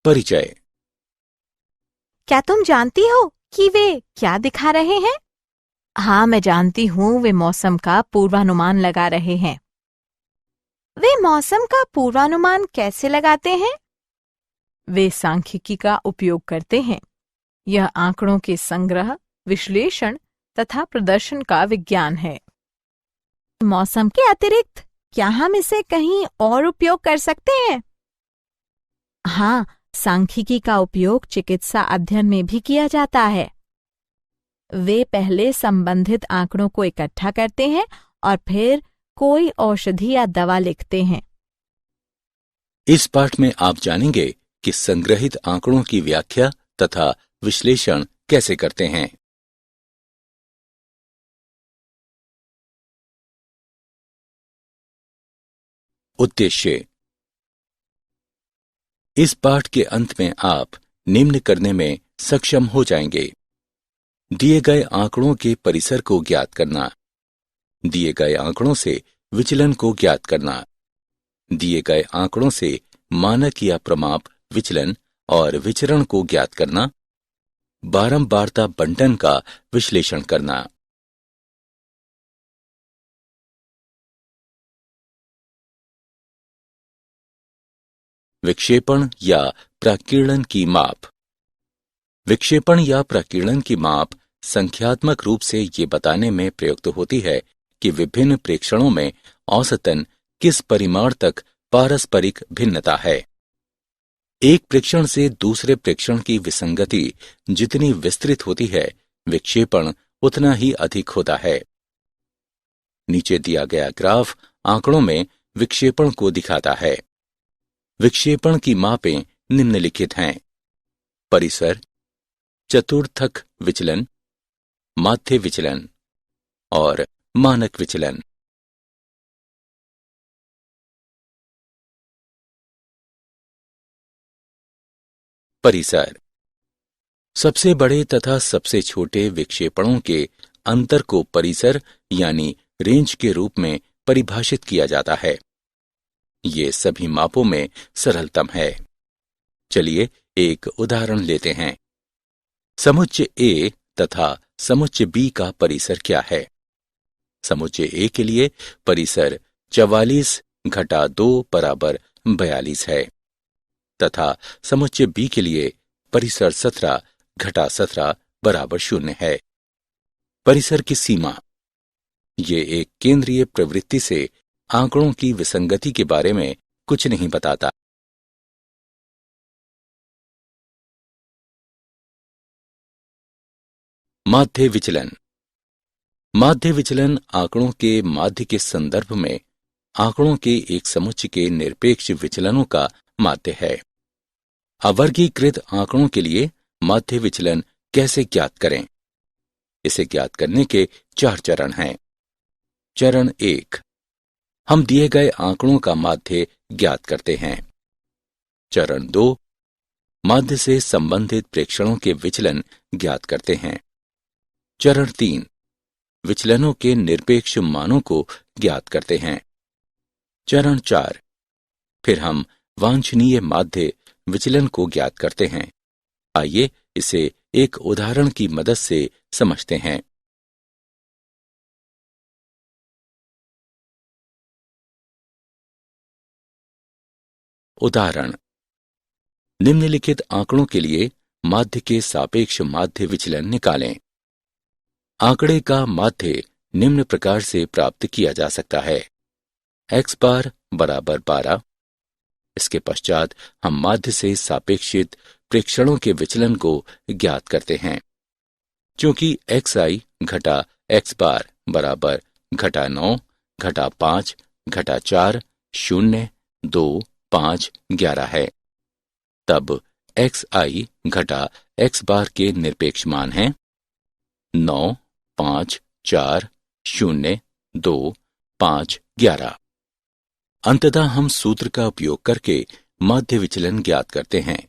परिचय। क्या तुम जानती हो कि वे क्या दिखा रहे हैं? हाँ, मैं जानती हूँ, वे मौसम का पूर्वानुमान लगा रहे हैं। वे मौसम का पूर्वानुमान कैसे लगाते हैं? वे सांख्यिकी का उपयोग करते हैं। यह आंकड़ों के संग्रह, विश्लेषण तथा प्रदर्शन का विज्ञान है। मौसम के अतिरिक्त क्या हम इसे कहीं और उपयोग कर सकते हैं? हाँ, सांख्यिकी का उपयोग चिकित्सा अध्ययन में भी किया जाता है। वे पहले संबंधित आंकड़ों को इकट्ठा करते हैं और फिर कोई औषधि या दवा लिखते हैं। इस पाठ में आप जानेंगे कि संग्रहित आंकड़ों की व्याख्या तथा विश्लेषण कैसे करते हैं। उद्देश्य। इस पाठ के अंत में आप निम्न करने में सक्षम हो जाएंगे। दिए गए आंकड़ों के परिसर को ज्ञात करना, दिए गए आंकड़ों से विचलन को ज्ञात करना, दिए गए आंकड़ों से मानक या प्रमाप विचलन और विचरण को ज्ञात करना, बारंबारता बंटन का विश्लेषण करना। विक्षेपण या प्रकीर्णन की माप। विक्षेपण या प्रकीर्णन की माप संख्यात्मक रूप से ये बताने में प्रयुक्त होती है कि विभिन्न प्रेक्षणों में औसतन किस परिमाण तक पारस्परिक भिन्नता है। एक प्रेक्षण से दूसरे प्रेक्षण की विसंगति जितनी विस्तृत होती है, विक्षेपण उतना ही अधिक होता है। नीचे दिया गया ग्राफ आंकड़ों में विक्षेपण को दिखाता है। विक्षेपण की मापें निम्नलिखित हैं: परिसर, चतुर्थक विचलन, माध्य विचलन और मानक विचलन। परिसर। सबसे बड़े तथा सबसे छोटे विक्षेपणों के अंतर को परिसर यानी रेंज के रूप में परिभाषित किया जाता है। ये सभी मापों में सरलतम है। चलिए एक उदाहरण लेते हैं। समुच्चय A तथा समुच्चय B का परिसर क्या है? समुच्चय A के लिए परिसर 44 घटा 2 बराबर 42 है तथा समुच्चय B के लिए परिसर 17 घटा 17 बराबर 0 है। परिसर की सीमा। ये एक केंद्रीय प्रवृत्ति से आंकड़ों की विसंगति के बारे में कुछ नहीं बताता। माध्य विचलन। माध्य विचलन आंकड़ों के माध्य के संदर्भ में आंकड़ों के एक समुच्चय के निरपेक्ष विचलनों का माध्य है। अवर्गीकृत आंकड़ों के लिए माध्य विचलन कैसे ज्ञात करें? इसे ज्ञात करने के 4 चरण हैं। चरण 1, हम दिए गए आंकड़ों का माध्य ज्ञात करते हैं। चरण 2, माध्य से संबंधित प्रेक्षणों के विचलन ज्ञात करते हैं। चरण 3, विचलनों के निरपेक्ष मानों को ज्ञात करते हैं। चरण 4, फिर हम वांछनीय माध्य विचलन को ज्ञात करते हैं। आइए इसे एक उदाहरण की मदद से समझते हैं। उदाहरण। निम्नलिखित आंकड़ों के लिए माध्य के सापेक्ष माध्य विचलन निकालें। आंकड़े का माध्य निम्न प्रकार से प्राप्त किया जा सकता है: x बार बराबर 12। इसके पश्चात हम माध्य से सापेक्षित प्रेक्षणों के विचलन को ज्ञात करते हैं। क्योंकि xi घटा x बार बराबर घटा 9 घटा 5 घटा 4 0 2 5 11 है, तब xi घटा x बार के निरपेक्ष मान हैं 9 5 4 0 2 5 11। अंततः हम सूत्र का उपयोग करके माध्य विचलन ज्ञात करते हैं।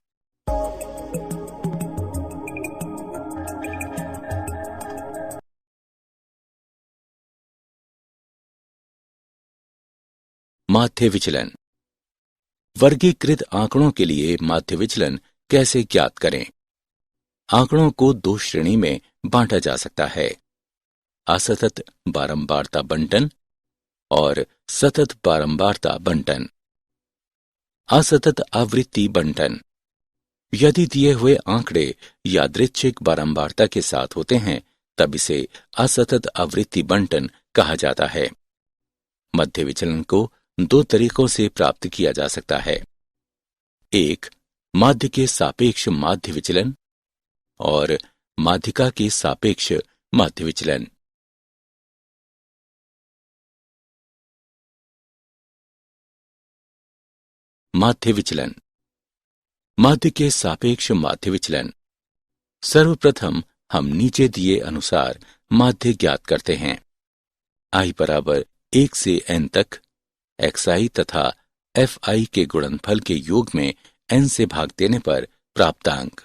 माध्य विचलन। वर्गीकृत आंकड़ों के लिए माध्य विचलन कैसे ज्ञात करें? आंकड़ों को दो श्रेणी में बांटा जा सकता है, असतत बारंबारता बंटन और सतत बारंबारता बंटन। असतत आवृत्ति बंटन: यदि दिए हुए आंकड़े यादृच्छिक बारंबारता के साथ होते हैं तब इसे असतत आवृत्ति बंटन कहा जाता है। मध्य विचलन को दो तरीकों से प्राप्त किया जा सकता है, एक माध्य के सापेक्ष माध्य विचलन और माध्यिका के सापेक्ष माध्य विचलन। माध्य विचलन, माध्य के सापेक्ष माध्य विचलन। सर्वप्रथम हम नीचे दिए अनुसार माध्य ज्ञात करते हैं। i बराबर 1 से n तक xi तथा fi के गुणनफल के योग में n से भाग देने पर प्राप्तांक,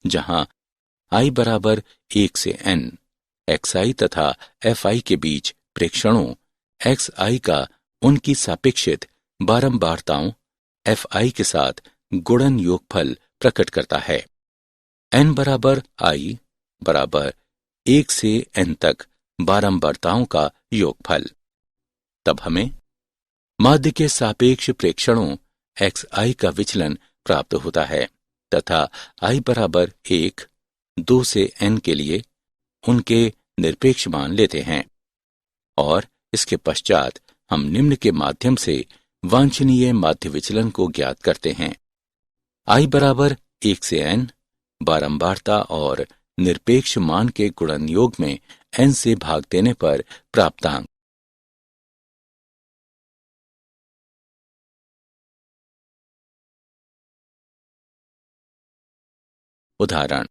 जहां i बराबर 1 से n xi तथा fi के बीच प्रेक्षणों xi का उनकी सापेक्षित बारंबारताओं fi के साथ गुणन योगफल प्रकट करता है। n बराबर i बराबर 1 से n तक बारंबारताओं का योगफल। तब हमें माध्य के सापेक्ष प्रेक्षणों xi का विचलन प्राप्त होता है तथा i बराबर 1, 2 से n के लिए उनके निरपेक्ष मान लेते हैं और इसके पश्चात हम निम्न के माध्यम से वांछनीय माध्य विचलन को ज्ञात करते हैं। i बराबर 1 से n बारंबारता और निरपेक्ष मान के गुणन योग में n से भाग देने पर प्राप्तांक। उदाहरण: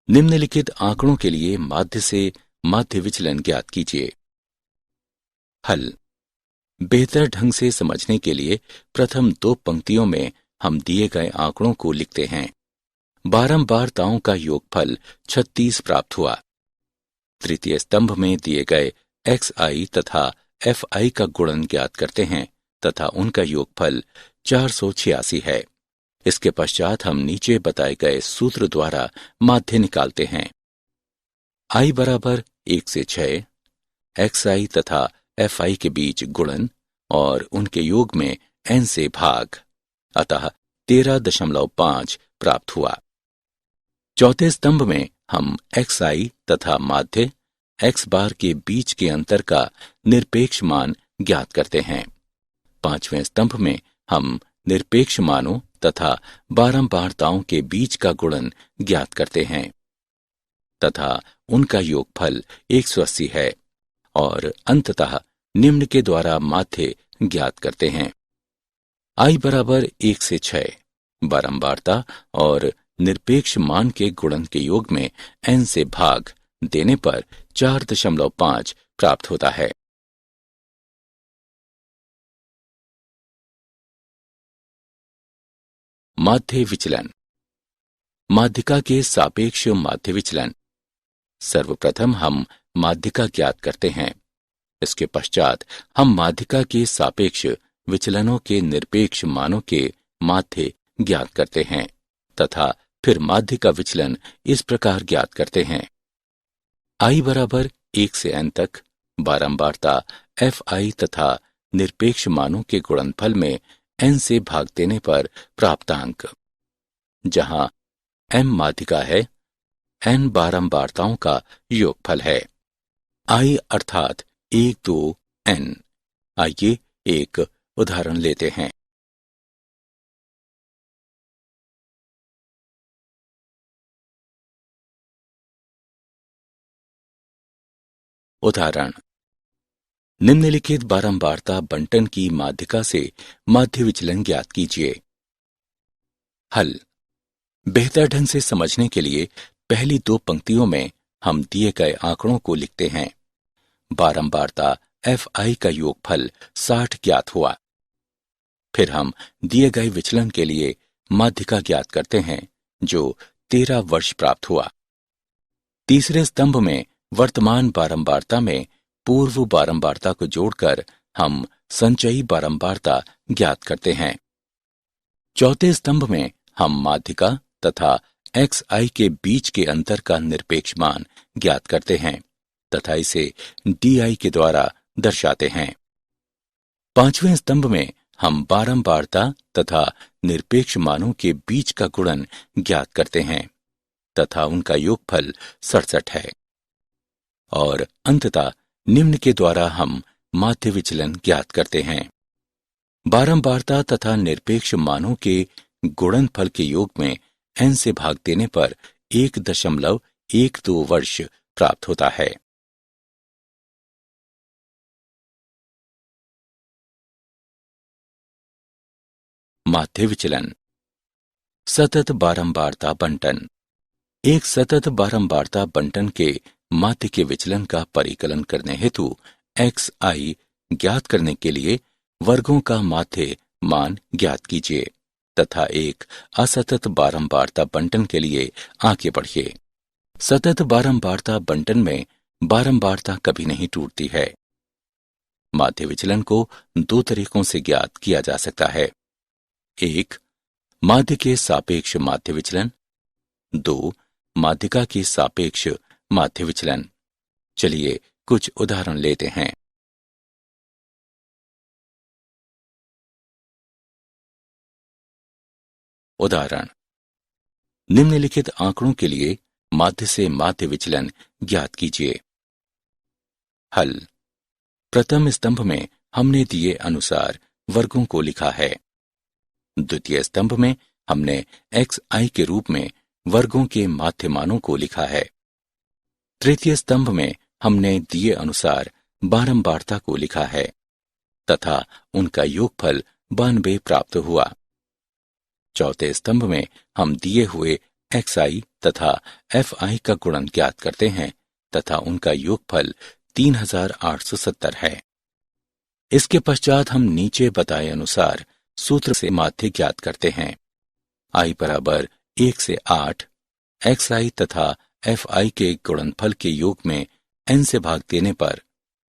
निम्नलिखित आंकड़ों के लिए माध्य से माध्य विचलन ज्ञात कीजिए। हल: बेहतर ढंग से समझने के लिए प्रथम दो पंक्तियों में हम दिए गए आंकड़ों को लिखते हैं। बारंबारताओं का योगफल 36 प्राप्त हुआ। तृतीय स्तंभ में दिए गए xi तथा fi का गुणन ज्ञात करते हैं तथा उनका योगफल 486 है। इसके पश्चात हम नीचे बताए गए सूत्र द्वारा माध्य निकालते हैं। i बराबर 1 से 6 xi तथा fi के बीच गुणन और उनके योग में n से भाग, अतः 13.5 प्राप्त हुआ। चौथे स्तंभ में हम xi तथा माध्य x बार के बीच के अंतर का निरपेक्ष मान ज्ञात करते हैं। पांचवें स्तंभ में हम निरपेक्ष मानों तथा बारंबारताओं के बीच का गुणन ज्ञात करते हैं तथा उनका योगफल 180 है और अंततः निम्न के द्वारा माध्य ज्ञात करते हैं। i बराबर 1 से 6 बारंबारता और निरपेक्ष मान के गुणन के योग में n से भाग देने पर 4.5 प्राप्त होता है। माध्य विचलन, माध्यिका के सापेक्ष माध्य विचलन। सर्वप्रथम हम माध्यिका ज्ञात करते हैं। इसके पश्चात हम माध्यिका के सापेक्ष विचलनों के निरपेक्ष मानों के माध्य ज्ञात करते हैं तथा फिर माध्य का विचलन इस प्रकार ज्ञात करते हैं। i बराबर 1 से n तक बारंबारता fi तथा निरपेक्ष मानों के गुणनफल में n से भाग देने पर प्राप्तांक, जहां m माध्यिका है, n बारंबारताओं का योगफल है। i अर्थात 1, 2, n। आइए एक उदाहरण लेते हैं। उदाहरण: निम्नलिखित बारंबारता बंटन की माध्यिका से माध्य विचलन ज्ञात कीजिए। हल: बेहतर ढंग से समझने के लिए पहली दो पंक्तियों में हम दिए गए आंकड़ों को लिखते हैं। बारंबारता fi का योगफल 60 ज्ञात हुआ। फिर हम दिए गए विचलन के लिए माध्यिका ज्ञात करते हैं जो 13 वर्ष प्राप्त हुआ। तीसरे स्तंभ में वर्तमान बारंबारता में पूर्व बारंबारता को जोड़कर हम संचयी बारंबारता ज्ञात करते हैं। चौथे स्तंभ में हम माध्यिका तथा xi के बीच के अंतर का निरपेक्ष मान ज्ञात करते हैं तथा इसे di के द्वारा दर्शाते हैं। पांचवें स्तंभ में हम बारंबारता तथा निरपेक्ष मानों के बीच का गुणन ज्ञात करते हैं तथा उनका योगफल 67 है। और अंततः निम्न के द्वारा हम माध्य विचलन ज्ञात करते हैं। बारंबारता तथा निरपेक्ष मानों के गुणनफल के योग में n से भाग देने पर 1.12 वर्ष प्राप्त होता है। माध्य विचलन। सतत बारंबारता बंटन। एक सतत बारंबारता बंटन के माध्य के विचलन का परिकलन करने हेतु xi ज्ञात करने के लिए वर्गों का माध्य मान ज्ञात कीजिए तथा एक असतत बारंबारता बंटन के लिए आगे बढ़िए। सतत बारंबारता बंटन में बारंबारता कभी नहीं टूटती है। माध्य विचलन को दो तरीकों से ज्ञात किया जा सकता है। एक, माध्य के सापेक्ष माध्य विचलन। दो, माध्यिका के सापेक्ष माध्य विचलन। चलिए कुछ उदाहरण लेते हैं। उदाहरण, निम्नलिखित आंकड़ों के लिए माध्य से माध्य विचलन ज्ञात कीजिए। हल। प्रथम स्तंभ में हमने दिए अनुसार वर्गों को लिखा है। द्वितीय स्तंभ में हमने xi के रूप में वर्गों के माध्य मानों को लिखा है। तृतीय स्तंभ में हमने दिए अनुसार बारंबारता को लिखा है तथा उनका योगफल 92 प्राप्त हुआ। चौथे स्तंभ में हम दिए हुए xi तथा fi का गुणन ज्ञात करते हैं तथा उनका योगफल 3870 है। इसके पश्चात हम नीचे बताए अनुसार सूत्र से माध्य ज्ञात करते हैं। i बराबर 1 से 8 xi तथा fi के गुणनफल के योग में n से भाग देने पर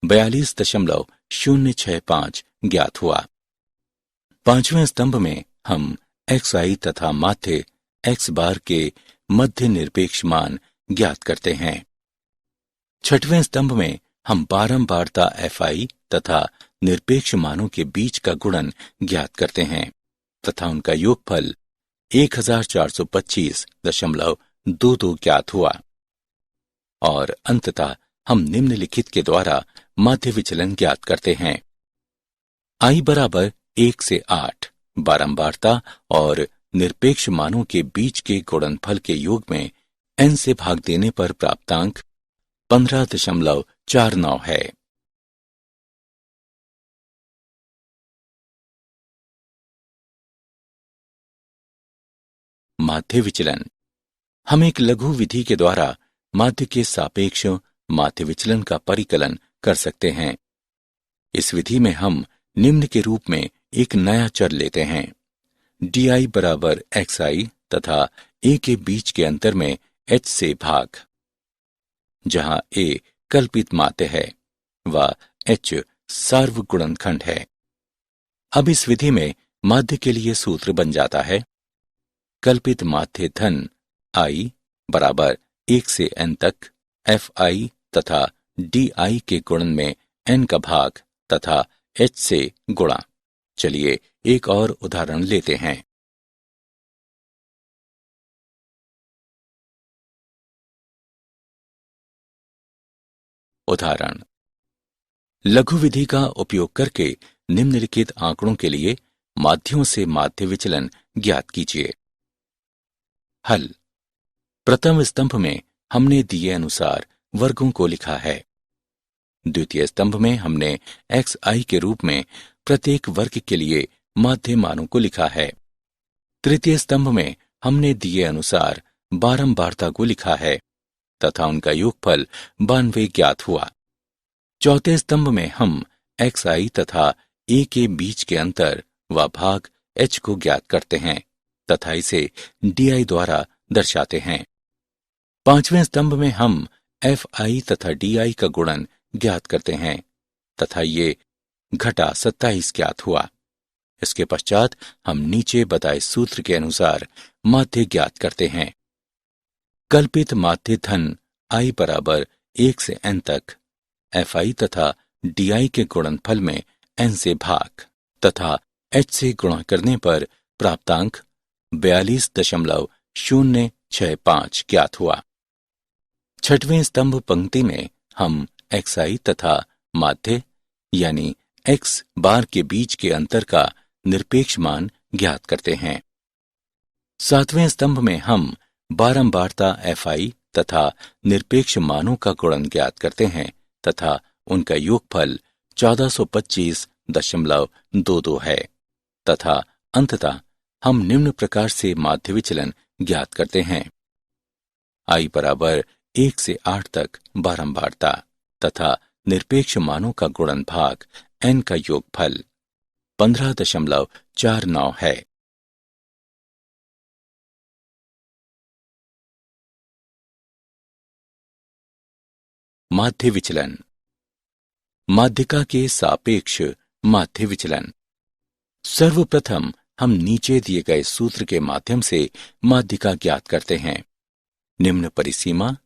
42.065 ज्ञात हुआ। पांचवें स्तंभ में हम xi तथा माध्य x बार के मध्य निरपेक्ष मान ज्ञात करते हैं। छठवें स्तंभ में हम बारंबारता fi तथा निरपेक्ष मानों के बीच का गुणन ज्ञात करते हैं तथा उनका योगफल 1425.22 ज्ञात हुआ। और अंततः हम निम्नलिखित के द्वारा माध्य विचलन ज्ञात करते हैं। i बराबर 1 से 8 बारंबारता और निरपेक्ष मानों के बीच के गुणनफल के योग में n से भाग देने पर प्राप्तांक 15.49 है। माध्य विचलन। हम एक लघु विधि के द्वारा माध्य के सापेक्ष माध्य विचलन का परिकलन कर सकते हैं। इस विधि में हम निम्न के रूप में एक नया चर लेते हैं। di बराबर xi तथा a के बीच के अंतर में h से भाग। जहां a कल्पित माध्य है व h सार्वगुणनखंड है। अब इस विधि में माध्य के लिए सूत्र बन जाता है। कल्पित माध्य धन i बराबर 1 से n तक fi तथा di के गुणन में n का भाग तथा h से गुणा। चलिए एक और उदाहरण लेते हैं। उदाहरण, लघु विधि का उपयोग करके निम्नलिखित आंकड़ों के लिए माध्यों से माध्य विचलन ज्ञात कीजिए। हल। प्रथम स्तंभ में हमने दिए अनुसार वर्गों को लिखा है। द्वितीय स्तंभ में हमने xi के रूप में प्रत्येक वर्ग के लिए माध्य मानों को लिखा है। तृतीय स्तंभ में हमने दिए अनुसार बारंबारता को लिखा है तथा उनका योगफल 92 ज्ञात हुआ। चौथे स्तंभ में हम xi तथा a के बीच के अंतर व भाग h को ज्ञात करते हैं तथा इसे di द्वारा दर्शाते हैं। पांचवें स्तंभ में हम fi तथा di का गुणन ज्ञात करते हैं तथा ये घटा 27 ज्ञात हुआ। इसके पश्चात हम नीचे बताए सूत्र के अनुसार माध्य ज्ञात करते हैं। कल्पित माध्य धन i बराबर 1 से n तक fi तथा di के गुणनफल में n से भाग तथा h से गुणा करने पर प्राप्तांक 42.065 ज्ञात हुआ। छठवें स्तंभ पंक्ति में हम xi तथा माध्य यानी x बार के बीच के अंतर का निरपेक्ष मान ज्ञात करते हैं। सातवें स्तंभ में हम बारंबारता fi तथा निरपेक्ष मानों का गुणन ज्ञात करते हैं तथा उनका योगफल 1425.22 है तथा अंततः हम निम्न प्रकार से माध्य विचलन ज्ञात करते हैं। i बराबर 1 से 8 तक बारंबारता तथा निरपेक्ष मानों का गुणन भाग n का योगफल 15.49 है। माध्य विचलन। माध्यिका के सापेक्ष माध्य विचलन। सर्वप्रथम हम नीचे दिए गए सूत्र के माध्यम से माध्यिका ज्ञात करते हैं। निम्न परिसीमा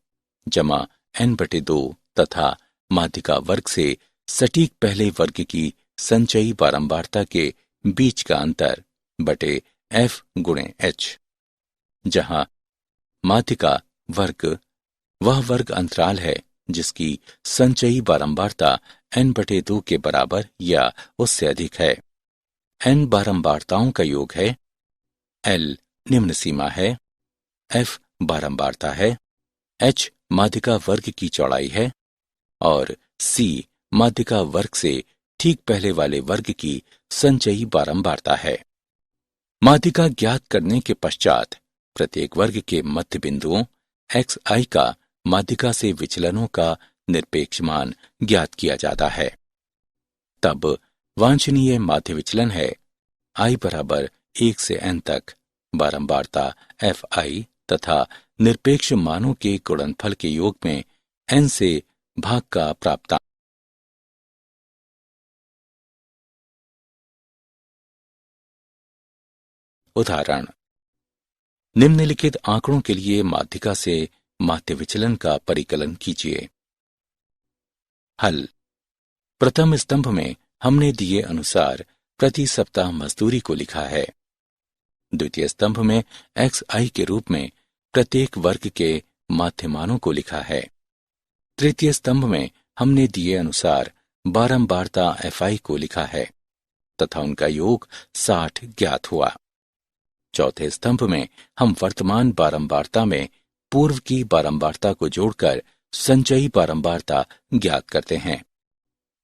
जमा n/2 तथा माध्यिका वर्ग से सटीक पहले वर्ग की संचयी बारंबारता के बीच का अंतर बटे f गुणे h, जहां माध्यिका वर्ग वह वर्ग अंतराल है जिसकी संचयी बारंबारता n/2 के बराबर या उससे अधिक है। n बारंबारताओं का योग है, l निम्न सीमा है, f बारंबारता है, h माध्यिका वर्ग की चौड़ाई है और c माध्यिका वर्ग से ठीक पहले वाले वर्ग की संचयी बारंबारता है। माध्यिका ज्ञात करने के पश्चात प्रत्येक वर्ग के मध्य बिंदुओं xi का माध्यिका से विचलनों का निरपेक्ष मान ज्ञात किया जाता है। तब वांछनीय माध्य विचलन है i बराबर 1 से n तक बारंबारता fi तथा निरपेक्ष मानों के गुणनफल के योग में n से भाग का प्राप्तांक। उदाहरण, निम्नलिखित आंकड़ों के लिए माध्यिका से माध्य विचलन का परिकलन कीजिए। हल। प्रथम स्तंभ में हमने दिए अनुसार प्रति सप्ताह मजदूरी को लिखा है। द्वितीय स्तंभ में xi के रूप में प्रत्येक वर्ग के माध्य मानों को लिखा है। तृतीय स्तंभ में हमने दिए अनुसार बारंबारता fi को लिखा है तथा उनका योग 60 ज्ञात हुआ। चौथे स्तंभ में हम वर्तमान बारंबारता में पूर्व की बारंबारता को जोड़कर संचयी बारंबारता ज्ञात करते हैं।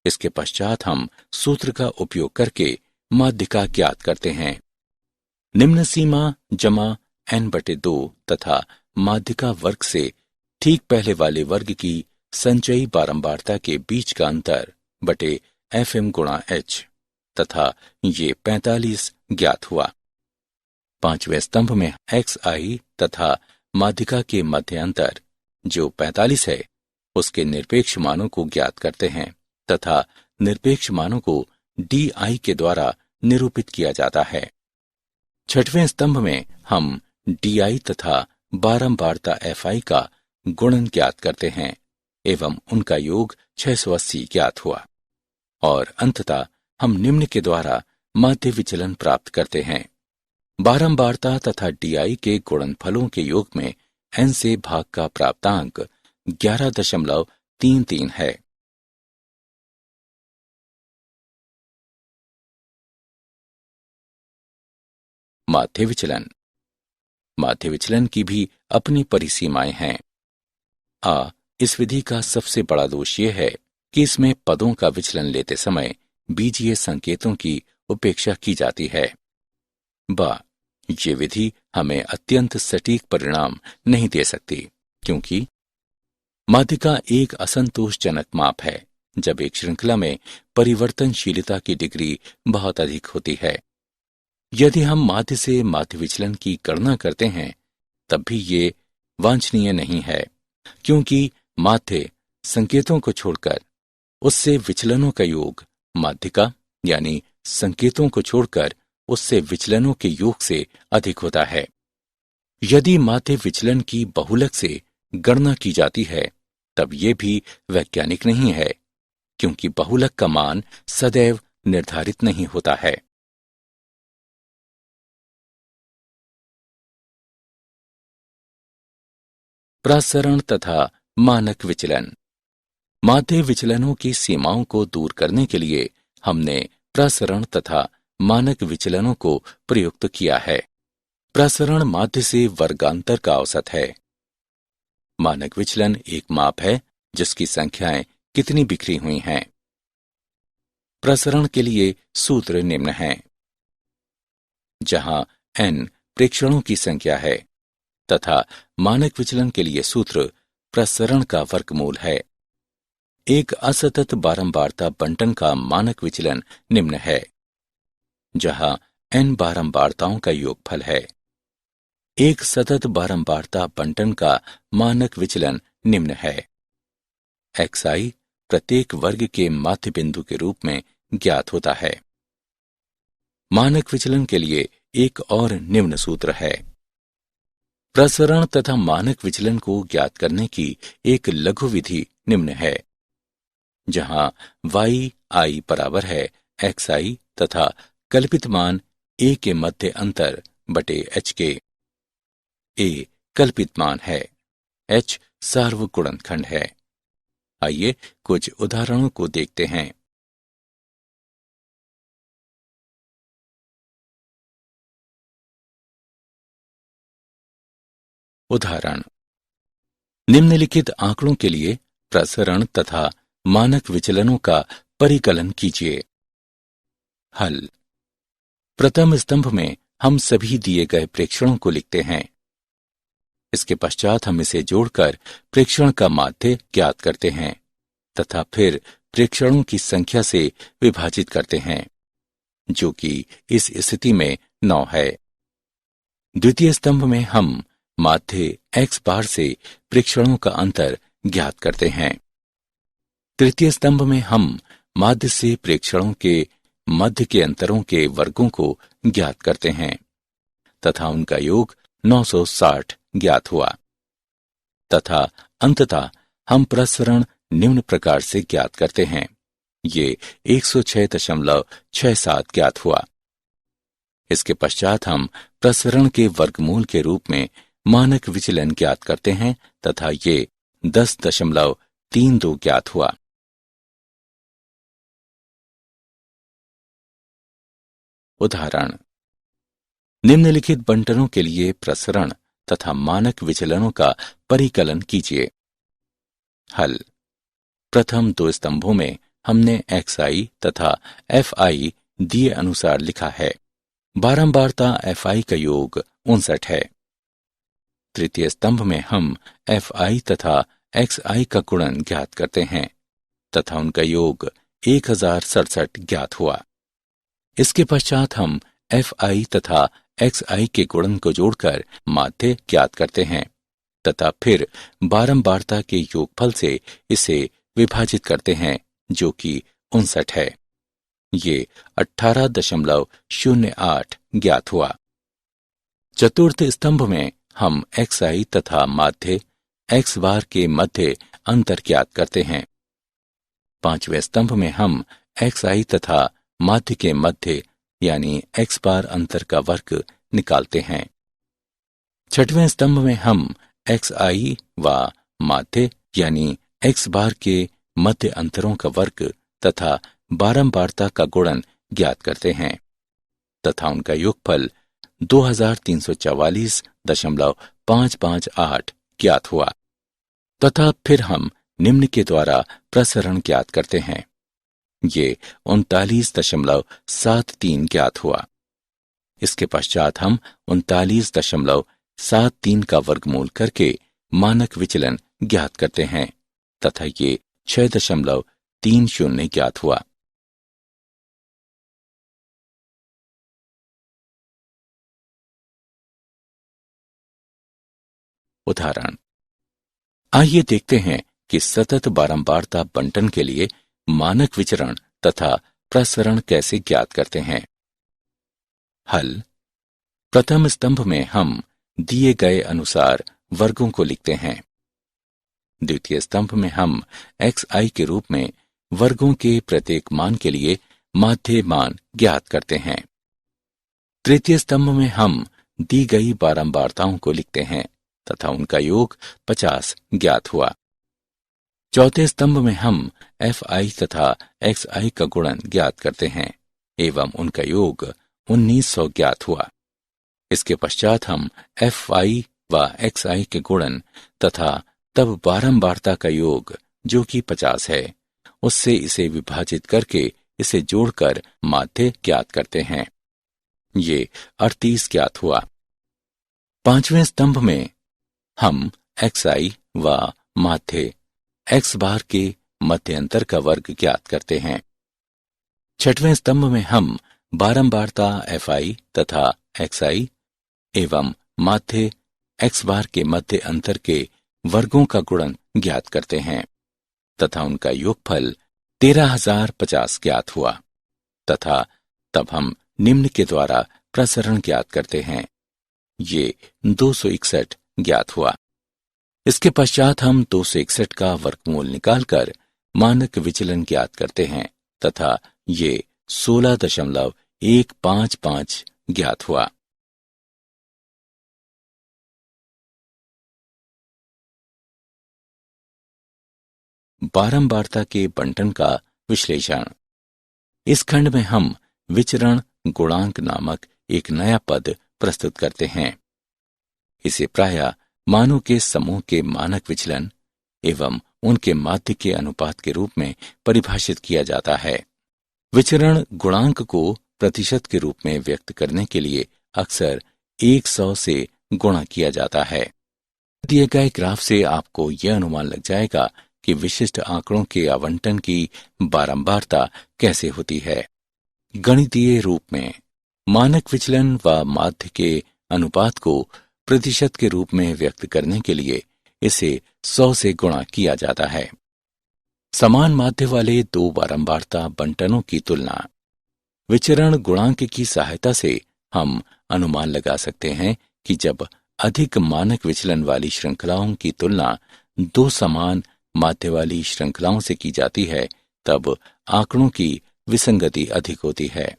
इसके पश्चात हम सूत्र का उपयोग करके माध्यिका ज्ञात करते हैं। निम्न सीमा जमा n/2 तथा माध्यिका वर्ग से ठीक पहले वाले वर्ग की संचयी बारंबारता के बीच का अंतर बटे fm गुणा h तथा ये 45 ज्ञात हुआ। पांचवें स्तंभ में xi तथा माध्यिका के मध्य अंतर जो 45 है उसके निरपेक्ष मानों को ज्ञात करते हैं तथा निरपेक्ष मानों को di के द्वारा निरूपित किया जाता है। छठवें स्तंभ में हम di तथा बारंबारता fi का गुणन ज्ञात करते हैं एवं उनका योग 680 ज्ञात हुआ और अंततः हम निम्न के द्वारा माध्य विचलन प्राप्त करते हैं। बारंबारता तथा di के गुणनफलों के योग में n से भाग का प्राप्तांक 11.33 है। माध्य विचलन। माध्य विचलन की भी अपनी परिसीमाएं हैं। इस विधि का सबसे बड़ा दोष यह है कि इसमें पदों का विचलन लेते समय बीजीय संकेतों की उपेक्षा की जाती है। ये विधि हमें अत्यंत सटीक परिणाम नहीं दे सकती क्योंकि माध्यिका एक असंतोषजनक माप है जब एक श्रृंखला में परिवर्तनशीलता की डिग्री बहुत अधिक होती है। यदि हम माध्य से माध्य विचलन की गणना करते हैं तब भी ये वांछनीय नहीं है क्योंकि माध्य संकेतों को छोड़कर उससे विचलनों का योग माध्यिका यानी संकेतों को छोड़कर उससे विचलनों के योग से अधिक होता है। यदि माध्य विचलन की बहुलक से गणना की जाती है तब ये भी वैज्ञानिक नहीं है, क्योंकि बहुलक का मान सदैव निर्धारित नहीं होता है। प्रसरण तथा मानक विचलन। माध्य विचलनों की सीमाओं को दूर करने के लिए हमने प्रसरण तथा मानक विचलनों को प्रयुक्त किया है। प्रसरण माध्य से वर्गांतर का औसत है। मानक विचलन एक माप है जिसकी संख्याएं कितनी बिखरी हुई हैं। प्रसरण के लिए सूत्र निम्न हैं। जहां n प्रेक्षणों की संख्या है तथा मानक विचलन के लिए सूत्र प्रसरण का वर्गमूल है। एक असतत बारंबारता बंटन का मानक विचलन निम्न है, जहां n बारंबारताओं का योगफल है। एक सतत बारंबारता बंटन का मानक विचलन निम्न है। xi प्रत्येक वर्ग के माध्य बिंदु के रूप में ज्ञात होता है। मानक विचलन के लिए एक और निम्न सूत्र है। प्रसरण तथा मानक विचलन को ज्ञात करने की एक लघु विधि निम्न है, जहां yi बराबर है xi तथा कल्पित मान a के मध्य अंतर बटे h के। a कल्पित मान है, h सार्वगुणनखंड है। आइए कुछ उदाहरणों को देखते हैं। उदाहरण: निम्नलिखित आंकड़ों के लिए प्रसरण तथा मानक विचलनों का परिकलन कीजिए। हल: प्रथम स्तंभ में हम सभी दिए गए प्रेक्षणों को लिखते हैं। इसके पश्चात हम इसे जोड़कर प्रेक्षण का माध्य ज्ञात करते हैं तथा फिर प्रेक्षणों की संख्या से विभाजित करते हैं, जो कि इस स्थिति में 9 है। द्वितीय स्तंभ में हम माध्य x बार से प्रेक्षणों का अंतर ज्ञात करते हैं। तृतीय स्तंभ में हम माध्य से प्रेक्षणों के मध्य के अंतरों के वर्गों को ज्ञात करते हैं तथा उनका योग 960 ज्ञात हुआ तथा अंततः हम प्रसरण निम्न प्रकार से ज्ञात करते हैं। ये 106.67 ज्ञात हुआ। इसके पश्चात हम प्रसरण के वर्गमूल के रूप में मानक विचलन ज्ञात करते हैं तथा ये 10.32 ज्ञात हुआ। उदाहरण: निम्नलिखित बंटनों के लिए प्रसरण तथा मानक विचलनों का परिकलन कीजिए। हल: प्रथम 2 स्तंभों में हमने xi तथा fi दिए अनुसार लिखा है। बारंबारता fi का योग 59 है। तृतीय स्तंभ में हम fi तथा xi का गुणन ज्ञात करते हैं तथा उनका योग 1067 ज्ञात हुआ। इसके पश्चात हम fi तथा xi के गुणन को जोड़कर माध्य ज्ञात करते हैं तथा फिर बारंबारता के योगफल से इसे विभाजित करते हैं, जो कि 59 है। ये 18.08 ज्ञात हुआ। चतुर्थ स्तंभ में हम xi तथा माध्य x बार के मध्य अंतर ज्ञात करते हैं। पांचवें स्तंभ में हम xi तथा माध्य के मध्य यानी x बार अंतर का वर्ग निकालते हैं। छठवें स्तंभ में हम xi व माध्य यानी x बार के मध्य अंतरों का वर्ग तथा बारंबारता का गुणन ज्ञात करते हैं तथा उनका योगफल 2344.558 ज्ञात हुआ तथा फिर हम निम्न के द्वारा प्रसरण ज्ञात करते हैं। ये 39.73 ज्ञात हुआ। इसके पश्चात हम 39.73 का वर्गमूल करके मानक विचलन ज्ञात करते हैं तथा ये 6.30 ज्ञात हुआ। उदाहरण: आइए देखते हैं कि सतत बारंबारता बंटन के लिए मानक विचरण तथा प्रसरण कैसे ज्ञात करते हैं। हल। प्रथम स्तंभ में हम दिए गए अनुसार वर्गों को लिखते हैं। द्वितीय स्तंभ में हम xi के रूप में वर्गों के प्रत्येक मान के लिए माध्य मान ज्ञात करते हैं। तृतीय स्तंभ में हम दी गई बारंबारताओं को लिखते हैं तथा उनका योग 50 ज्ञात हुआ। चौथे स्तंभ में हम fi तथा xi का गुणन ज्ञात करते हैं एवं उनका योग 1900 ज्ञात हुआ। इसके पश्चात हम fi व xi के गुणन तथा तब बारंबारता का योग जो कि 50 है उससे इसे विभाजित करके इसे जोड़कर माध्य ज्ञात करते हैं। ये 38 ज्ञात हुआ। पांचवें स्तंभ में हम xi व माध्य x बार के मध्य अंतर का वर्ग ज्ञात करते हैं। छठवें स्तंभ में हम बारंबारता fi तथा xi एवं माध्य x बार के मध्य अंतर के वर्गों का गुणन ज्ञात करते हैं तथा उनका योगफल 13,050 ज्ञात हुआ तथा तब हम निम्न के द्वारा प्रसरण ज्ञात करते हैं। ये 261 ज्ञात हुआ। इसके पश्चात हम 261 का वर्गमूल निकालकर मानक विचलन ज्ञात करते हैं तथा ये 16.155 ज्ञात हुआ। बारंबारता के बंटन का विश्लेषण। इस खंड में हम विचरण गुणांक नामक एक नया पद प्रस्तुत करते हैं। इसे प्रायः मानों के समूह के मानक विचलन एवं उनके माध्य के अनुपात के रूप में परिभाषित किया जाता है। विचरण गुणांक को प्रतिशत के रूप में व्यक्त करने के लिए अक्सर 100 से गुणा किया जाता है। दिए गए ग्राफ से आपको यह अनुमान लग जाएगा कि विशिष्ट आंकड़ों के आवंटन की बारंबारता कैसे होती है। गणितीय रूप में मानक विचलन व माध्य के अनुपात को प्रतिशत के रूप में व्यक्त करने के लिए इसे 100 से गुणा किया जाता है। समान माध्य वाले दो बारंबारता बंटनों की तुलना। विचरण गुणांक की सहायता से हम अनुमान लगा सकते हैं कि जब अधिक मानक विचलन वाली श्रृंखलाओं की तुलना दो समान माध्य वाली श्रृंखलाओं से की जाती है तब आंकड़ों की विसंगति अधिक होती है।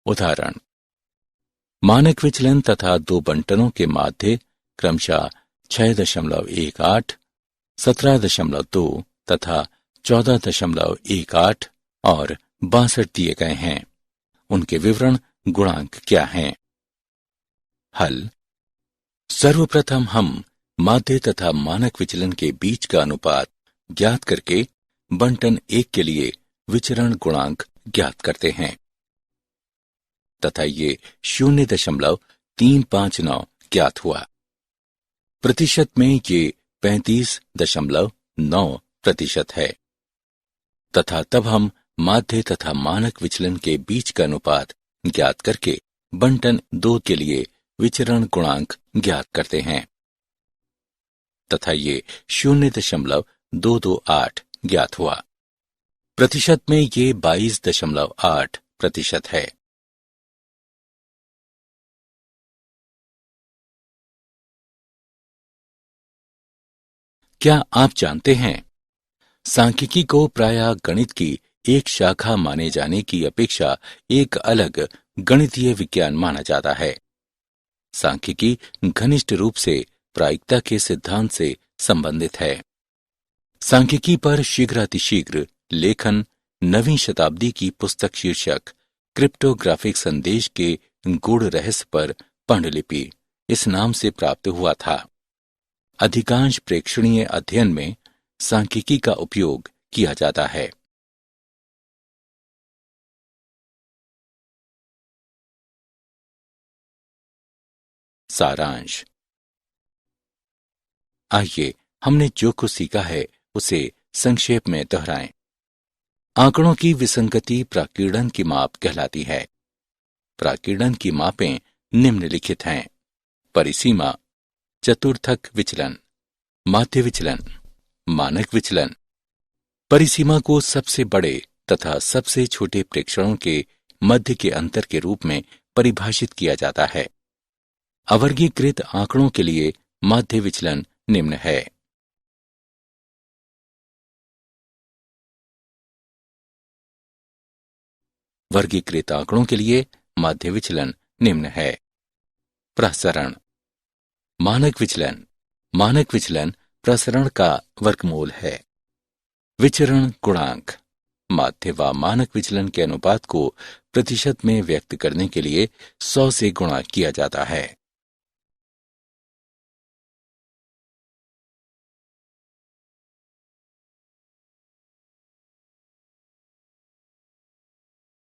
उदाहरण। मानक विचलन तथा दो बंटनों के माध्य क्रमशः 6.18, 17.2 तथा 14.18 और 62 दिए गए हैं। उनके विवरण गुणांक क्या हैं? हल। सर्वप्रथम हम माध्य तथा मानक विचलन के बीच का अनुपात ज्ञात करके बंटन 1 के लिए विचरण गुणांक ज्ञात करते हैं तथा ये 0.359 ज्ञात हुआ। प्रतिशत में ये 35.9% है तथा तब हम माध्य तथा मानक विचलन के बीच का अनुपात ज्ञात करके बंटन 2 के लिए विचरण गुणांक ज्ञात करते हैं तथा ये 0.228 ज्ञात हुआ। प्रतिशत में ये 22.8% है। क्या आप जानते हैं सांख्यिकी को प्रायः गणित की एक शाखा माने जाने की अपेक्षा एक अलग गणितीय विज्ञान माना जाता है। सांख्यिकी घनिष्ठ रूप से प्रायिकता के सिद्धांत से संबंधित है। सांख्यिकी पर शीघ्रातिशीघ्र लेखन नवीं शताब्दी की पुस्तक शीर्षक क्रिप्टोग्राफिक संदेश के गूढ़ रहस्य पर पांडुलिपि इस नाम से प्राप्त हुआ था। अधिकांश प्रेक्षणीय अध्ययन में सांख्यिकी का उपयोग किया जाता है। सारांश। आइए हमने जो कुछ सीखा है उसे संक्षेप में दोहराएं। आंकड़ों की विसंगति प्राकीर्णन की माप कहलाती है। प्राकीर्णन की मापें निम्नलिखित हैं। परिसीमा, चतुर्थक विचलन, माध्य विचलन, मानक विचलन, परिसीमा को सबसे बड़े तथा सबसे छोटे प्रेक्षणों के मध्य के अंतर के रूप में परिभाषित किया जाता है। अवर्गीकृत आंकड़ों के लिए माध्य विचलन निम्न है। वर्गीकृत आंकड़ों के लिए माध्य विचलन निम्न है। प्रसरण। मानक विचलन प्रसरण का वर्गमूल है। विचरण गुणांक माध्य व मानक विचलन के अनुपात को प्रतिशत में व्यक्त करने के लिए 100 से गुणा किया जाता है।